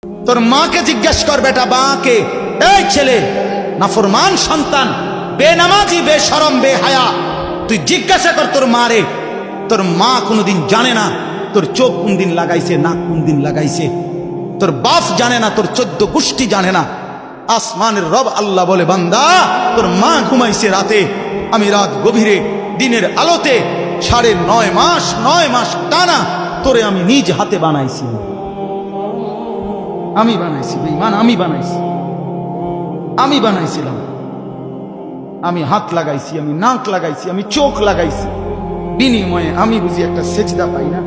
তোর মাকে জিজ্ঞেস কর বেটা, মাকে, এই ছেলে নাফরমান সন্তান, বেনামাজি, বেশরম, বেহায়া, তুই জিজ্ঞাসা কর তোর মারে। তোর মা কোনোদিন জানে না তোর চোখ কোন দিন লাগাইছে, নাক কোন দিন লাগাইছে। তোর বাপ জানে না, তোর 14 গোষ্ঠী জানে না। আসমানের রব আল্লাহ বলে, বান্দা তোর মা ঘুমাইছে রাতে, আমি রাত গভীরে দিনের আলোতে 9.5 মাস টানা তোরে আমি নিজ হাতে বানাইছি। আমি বানাইছি বেঈমান, আমি বানাইছি, আমি বানাইছিলাম। আমি হাত লাগাইছি, আমি নাক লাগাইছি, আমি চোখ লাগাইছি, বিনিময়ে আমি বুঝি একটা সেজদা পাই না?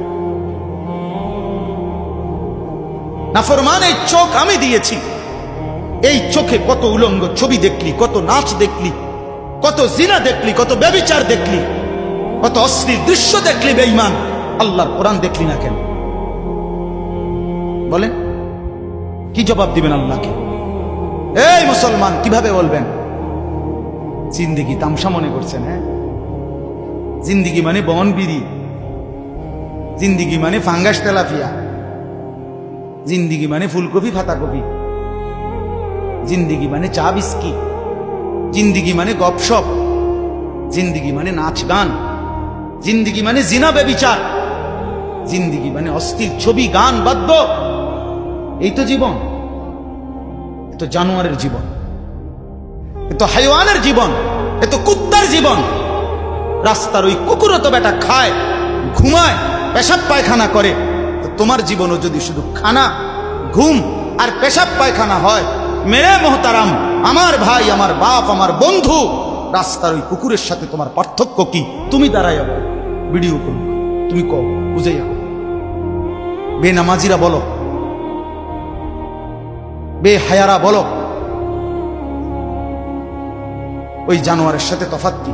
নাফরমান এই চোখ আমি দিয়েছি। এই চোখে কত উলঙ্গ ছবি দেখলি, কত নাচ দেখলি, কত জিনা দেখলি, কত ব্যভিচার দেখলি, কত অশ্লীল দৃশ্য দেখলি বেঈমান। আল্লাহর কোরআন দেখলি না কেন? বলেন, কি জবাব দিবেন আল্লাহকে? এই মুসলমান, কিভাবে বলবেন? জিন্দিগি তামসা মনে করছেন? হ্যাঁ, জিন্দিগি মানে বন বিড়ি, জিন্দিগি মানে ফাঙ্গাস তেলাপিয়া, জিন্দিগি মানে ফুলকপি ফাতাকপি, জিন্দিগি মানে চা বিস্কি, জিন্দিগি মানে গপসপ, জিন্দিগি মানে নাচ গান, জিন্দিগি মানে জিনা বেবিচার, জিন্দিগি মানে অস্থির ছবি, গান, বাদ্য। এই তো জীবন? এ তো জানোয়ারের জীবন, এ তো হাইওয়ানের জীবন, এ তো কুত্তার জীবন। রাস্তার ওই কুকুরও তো বেটা খায়, ঘুমায়, পেশাব পায়খানা করে। তো তোমার জীবনও যদি শুধু খানা, ঘুম আর পেশাব পায়খানা হয়, মেরে মোহতারাম, আমার ভাই, আমার বাপ, আমার বন্ধু, রাস্তার ওই কুকুরের সাথে তোমার পার্থক্য কি? তুমি দাঁড়াইয়া বলো, ভিডিও করুন, তুমি কও, বুঝাইয়া। বেনামাজিরা বলো, বেহায়ারা বলো, ওই জানোয়ারের সাথে তফাৎ কি?